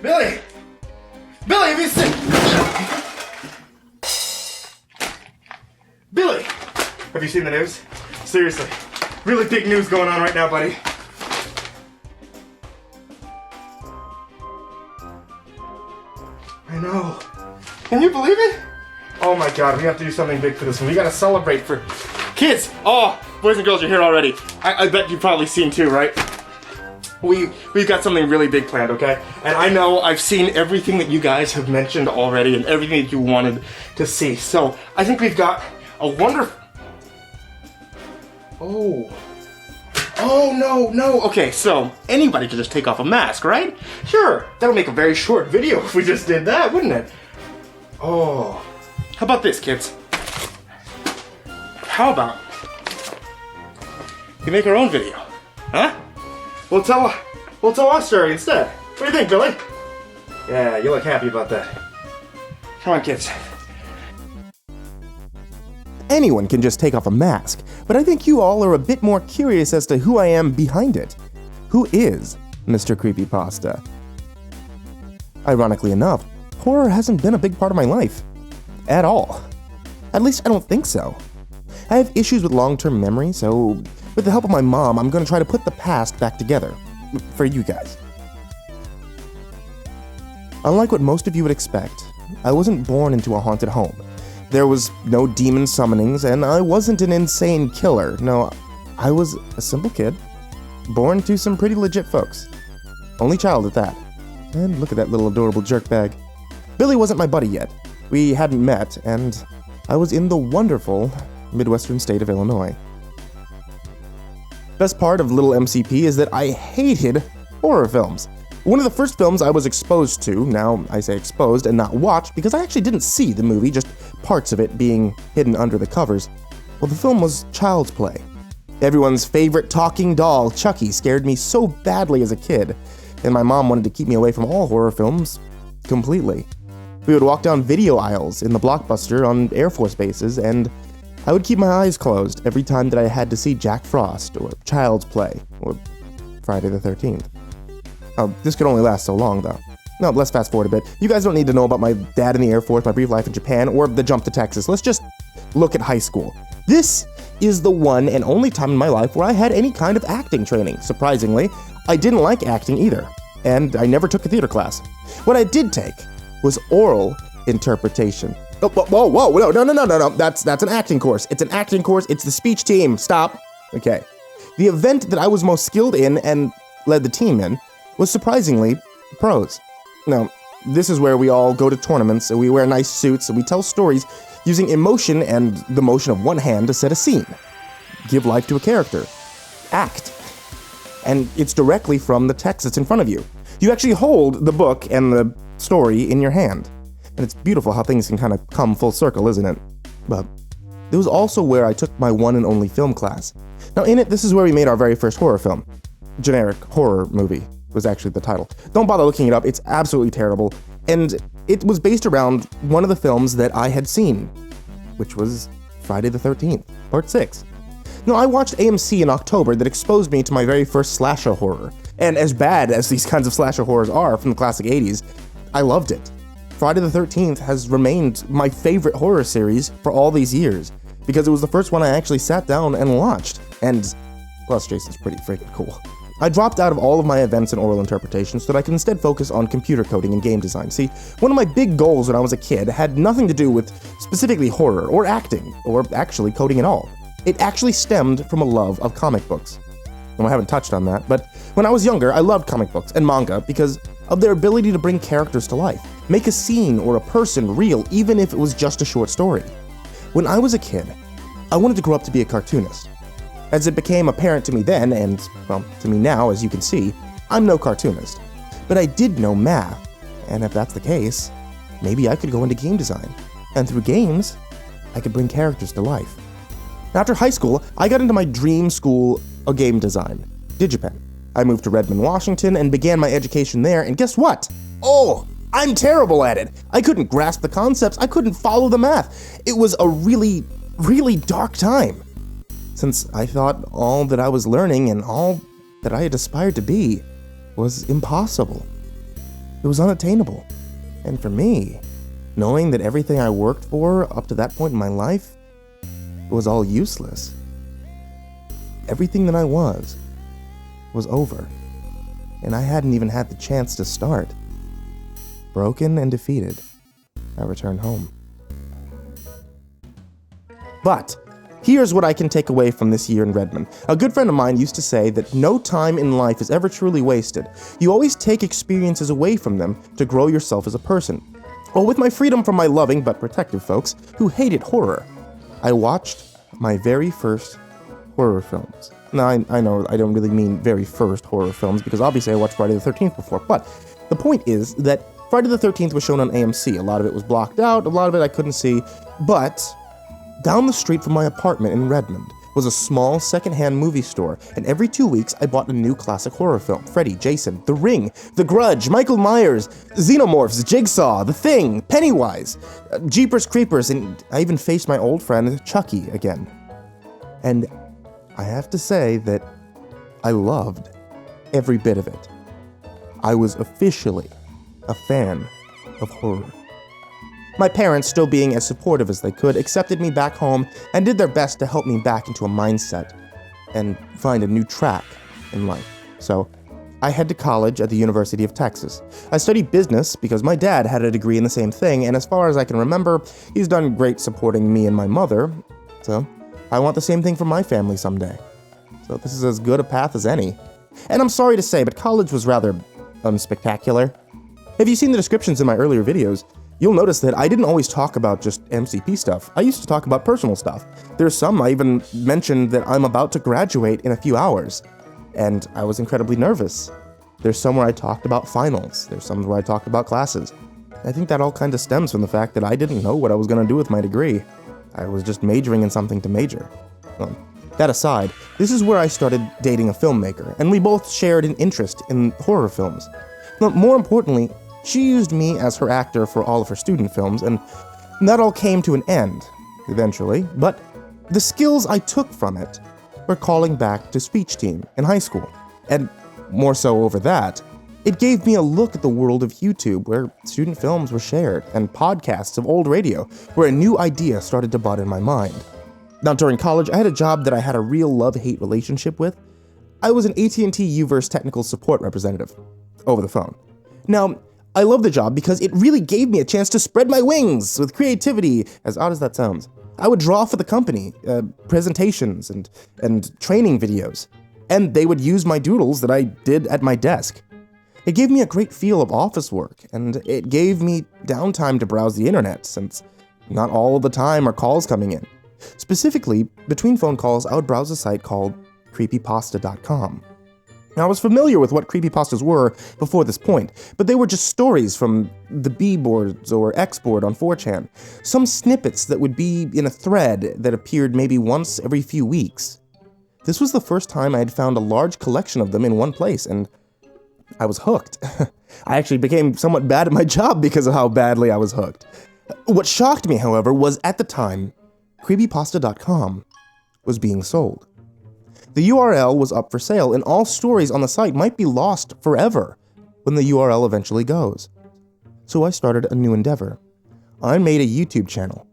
Billy! Billy, have you seen... Billy! Have you seen the news? Seriously. Really big news going on right now, buddy. I know. Can you believe it? Oh my god, we have to do something big for this one. We gotta celebrate for kids. Oh, boys and girls, you're here already. I bet you've probably seen too, right? We've got something really big planned, okay? And I know I've seen everything that you guys have mentioned already and everything that you wanted to see. So I think we've got a wonderful... Oh, no. Okay, so anybody could just take off a mask, right? Sure, that'll make a very short video if we just did that, wouldn't it? Oh, how about this, kids? How about we make our own video, huh? We'll tell our story instead. What do you think, Billy? Yeah, you look happy about that. Come on, kids. Anyone can just take off a mask, but I think you all are a bit more curious as to who I am behind it. Who is MrCreepyPasta? Ironically enough, horror hasn't been a big part of my life. At all. At least I don't think so. I have issues with long-term memory, so with the help of my mom, I'm going to try to put the past back together. For you guys. Unlike what most of you would expect, I wasn't born into a haunted home. There was no demon summonings, and I wasn't an insane killer. No, I was a simple kid, born to some pretty legit folks. Only child at that. And look at that little adorable jerkbag. Billy wasn't my buddy yet. We hadn't met, and I was in the wonderful Midwestern state of Illinois. Best part of Little MCP is that I hated horror films. One of the first films I was exposed to, now I say exposed and not watched because I actually didn't see the movie, just parts of it being hidden under the covers. Well, the film was Child's Play. Everyone's favorite talking doll, Chucky, scared me so badly as a kid, and my mom wanted to keep me away from all horror films completely. We would walk down video aisles in the Blockbuster on Air Force bases, and I would keep my eyes closed every time that I had to see Jack Frost, or Child's Play, or Friday the 13th. Oh, this could only last so long, though. No, let's fast forward a bit. You guys don't need to know about my dad in the Air Force, my brief life in Japan, or the jump to Texas. Let's just look at high school. This is the one and only time in my life where I had any kind of acting training. Surprisingly, I didn't like acting either, and I never took a theater class. What I did take was oral interpretation. Oh, whoa, no. That's an acting course. It's an acting course. It's the speech team. Stop. Okay. The event that I was most skilled in and led the team in was surprisingly prose. Now, this is where we all go to tournaments and we wear nice suits and we tell stories using emotion and the motion of one hand to set a scene. Give life to a character. Act. And it's directly from the text that's in front of you. You actually hold the book and the story in your hand. And it's beautiful how things can kind of come full circle, isn't it? But it was also where I took my one and only film class. Now in it, this is where we made our very first horror film. Generic horror movie was actually the title. Don't bother looking it up, it's absolutely terrible. And it was based around one of the films that I had seen, which was Friday the 13th, Part 6. Now, I watched AMC in October that exposed me to my very first slasher horror. And as bad as these kinds of slasher horrors are from the classic 80s, I loved it. Friday the 13th has remained my favorite horror series for all these years, because it was the first one I actually sat down and watched. And plus, Jason's pretty freaking cool. I dropped out of all of my events and oral interpretation so that I could instead focus on computer coding and game design. See, one of my big goals when I was a kid had nothing to do with specifically horror or acting, or actually coding at all. It actually stemmed from a love of comic books. Well, I haven't touched on that, but when I was younger, I loved comic books and manga because of their ability to bring characters to life, make a scene or a person real even if it was just a short story. When I was a kid, I wanted to grow up to be a cartoonist. As it became apparent to me then, and, well, to me now, as you can see, I'm no cartoonist. But I did know math, and if that's the case, maybe I could go into game design. And through games, I could bring characters to life. After high school, I got into my dream school of game design, DigiPen. I moved to Redmond, Washington, and began my education there, and guess what? Oh, I'm terrible at it! I couldn't grasp the concepts, I couldn't follow the math. It was a really, really dark time. Since I thought all that I was learning and all that I had aspired to be was impossible. It was unattainable. And for me, knowing that everything I worked for up to that point in my life was all useless. Everything that I was over. And I hadn't even had the chance to start. Broken and defeated, I returned home. But here's what I can take away from this year in Redmond. A good friend of mine used to say that no time in life is ever truly wasted. You always take experiences away from them to grow yourself as a person. Well, with my freedom from my loving but protective folks who hated horror, I watched my very first horror films. Now, I know I don't really mean very first horror films because obviously I watched Friday the 13th before, but the point is that Friday the 13th was shown on AMC. A lot of it was blocked out, a lot of it I couldn't see, but down the street from my apartment in Redmond was a small secondhand movie store, and every 2 weeks I bought a new classic horror film. Freddy, Jason, The Ring, The Grudge, Michael Myers, Xenomorphs, Jigsaw, The Thing, Pennywise, Jeepers Creepers, and I even faced my old friend Chucky again. And I have to say that I loved every bit of it. I was officially a fan of horror. My parents, still being as supportive as they could, accepted me back home and did their best to help me back into a mindset and find a new track in life. So I head to college at the University of Texas. I studied business because my dad had a degree in the same thing, and as far as I can remember, he's done great supporting me and my mother, so I want the same thing for my family someday. So this is as good a path as any. And I'm sorry to say, but college was rather unspectacular. If you've seen the descriptions in my earlier videos, you'll notice that I didn't always talk about just MCP stuff. I used to talk about personal stuff. There's some I even mentioned that I'm about to graduate in a few hours, and I was incredibly nervous. There's some where I talked about finals. There's some where I talked about classes. I think that all kind of stems from the fact that I didn't know what I was going to do with my degree. I was just majoring in something to major. That aside, this is where I started dating a filmmaker, and we both shared an interest in horror films. But more importantly, she used me as her actor for all of her student films, and that all came to an end, eventually, but the skills I took from it were calling back to speech team in high school, and more so over that, it gave me a look at the world of YouTube where student films were shared, and podcasts of old radio, where a new idea started to bud in my mind. Now, during college, I had a job that I had a real love-hate relationship with. I was an AT&T Uverse technical support representative, over the phone. Now, I love the job because it really gave me a chance to spread my wings with creativity, as odd as that sounds. I would draw for the company, presentations and training videos, and they would use my doodles that I did at my desk. It gave me a great feel of office work, and it gave me downtime to browse the internet, since not all the time are calls coming in. Specifically, between phone calls, I would browse a site called CreepyPasta.com. Now, I was familiar with what creepypastas were before this point, but they were just stories from the B-boards or X-board on 4chan. Some snippets that would be in a thread that appeared maybe once every few weeks. This was the first time I had found a large collection of them in one place, and I was hooked. I actually became somewhat bad at my job because of how badly I was hooked. What shocked me, however, was at the time, CreepyPasta.com was being sold. The URL was up for sale, and all stories on the site might be lost forever when the URL eventually goes. So I started a new endeavor. I made a YouTube channel.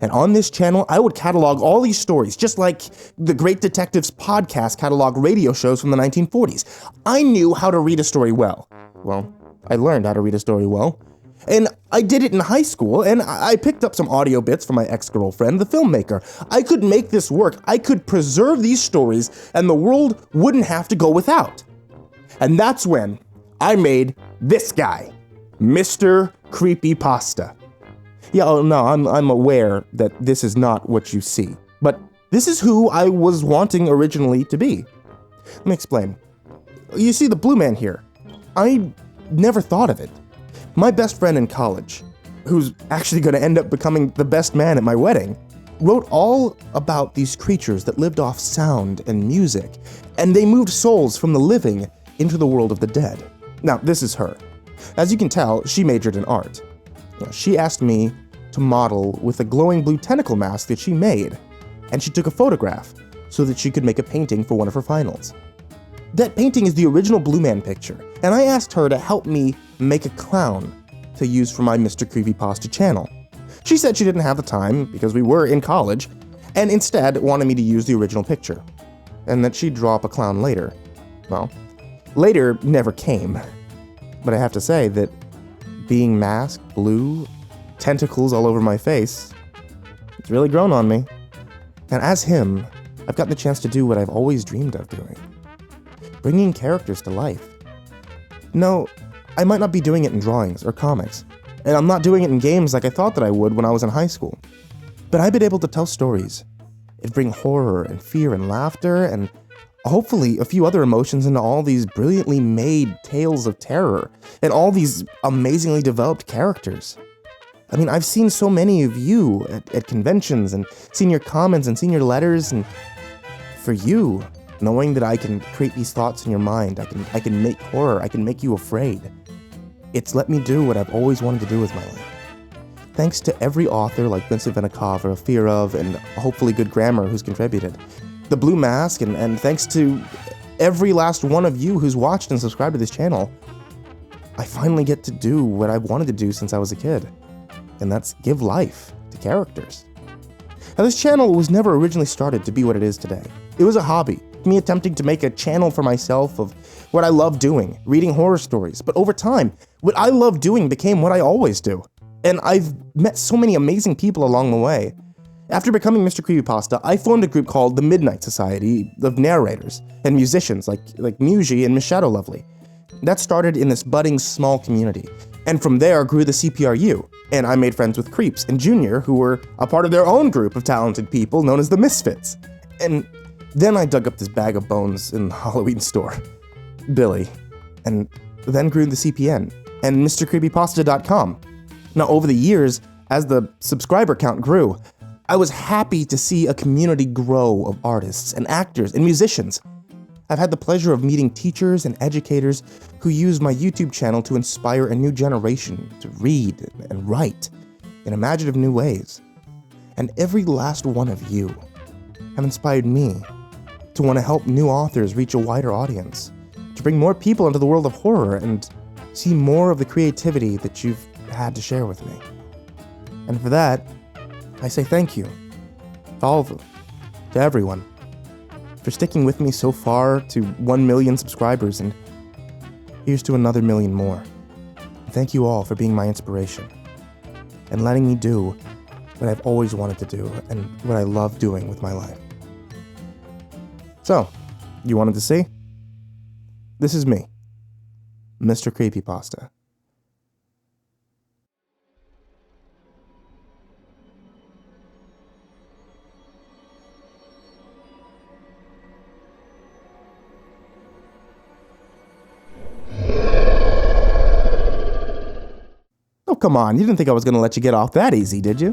And on this channel, I would catalog all these stories, just like the Great Detectives podcast catalog radio shows from the 1940s. I knew how to read a story well. Well, I learned how to read a story well. And I did it in high school, and I picked up some audio bits from my ex-girlfriend, the filmmaker. I could make this work. I could preserve these stories, and the world wouldn't have to go without. And that's when I made this guy, MrCreepyPasta. Yeah, oh no, I'm aware that this is not what you see, but this is who I was wanting originally to be. Let me explain. You see the blue man here? I never thought of it. My best friend in college, who's actually going to end up becoming the best man at my wedding, wrote all about these creatures that lived off sound and music, and they moved souls from the living into the world of the dead. Now, this is her. As you can tell, she majored in art. She asked me to model with a glowing blue tentacle mask that she made, and she took a photograph so that she could make a painting for one of her finals. That painting is the original Blue Man picture, and I asked her to help me make a clown to use for my MrCreepyPasta channel. She said she didn't have the time because we were in college, and instead wanted me to use the original picture, and that she'd draw up a clown later. Well, later never came, but I have to say that being masked, blue, tentacles all over my face, it's really grown on me. And as him, I've gotten the chance to do what I've always dreamed of doing. Bringing characters to life. No, I might not be doing it in drawings or comics, and I'm not doing it in games like I thought that I would when I was in high school. But I've been able to tell stories and bring horror and fear and laughter and hopefully a few other emotions into all these brilliantly made tales of terror and all these amazingly developed characters. I mean, I've seen so many of you at conventions and seen your comments and seen your letters, and for you, knowing that I can create these thoughts in your mind, I can make horror, I can make you afraid. It's let me do what I've always wanted to do with my life. Thanks to every author like Vincent Venikova, Fear of, and hopefully Good Grammar who's contributed. The Blue Mask, and thanks to every last one of you who's watched and subscribed to this channel, I finally get to do what I've wanted to do since I was a kid. And that's give life to characters. Now, this channel was never originally started to be what it is today. It was a hobby, me attempting to make a channel for myself of what I love doing, reading horror stories. But over time, what I love doing became what I always do. And I've met so many amazing people along the way. After becoming MrCreepyPasta, I formed a group called the Midnight Society of narrators and musicians like Muji and Miss Shadow Lovely. That started in this budding small community. And from there grew the CPRU. And I made friends with Creeps and Junior, who were a part of their own group of talented people known as the Misfits. And then I dug up this bag of bones in the Halloween store, Billy, and then grew the CPN and MrCreepyPasta.com. Now, over the years, as the subscriber count grew, I was happy to see a community grow of artists and actors and musicians. I've had the pleasure of meeting teachers and educators who use my YouTube channel to inspire a new generation to read and write in imaginative new ways. And every last one of you have inspired me to want to help new authors reach a wider audience, to bring more people into the world of horror and see more of the creativity that you've had to share with me. And for that, I say thank you to all of them, to everyone, for sticking with me so far to 1 million subscribers, and here's to another million more. And thank you all for being my inspiration and letting me do what I've always wanted to do and what I love doing with my life. So, you wanted to see? This is me, MrCreepyPasta. Oh, come on, you didn't think I was going to let you get off that easy, did you?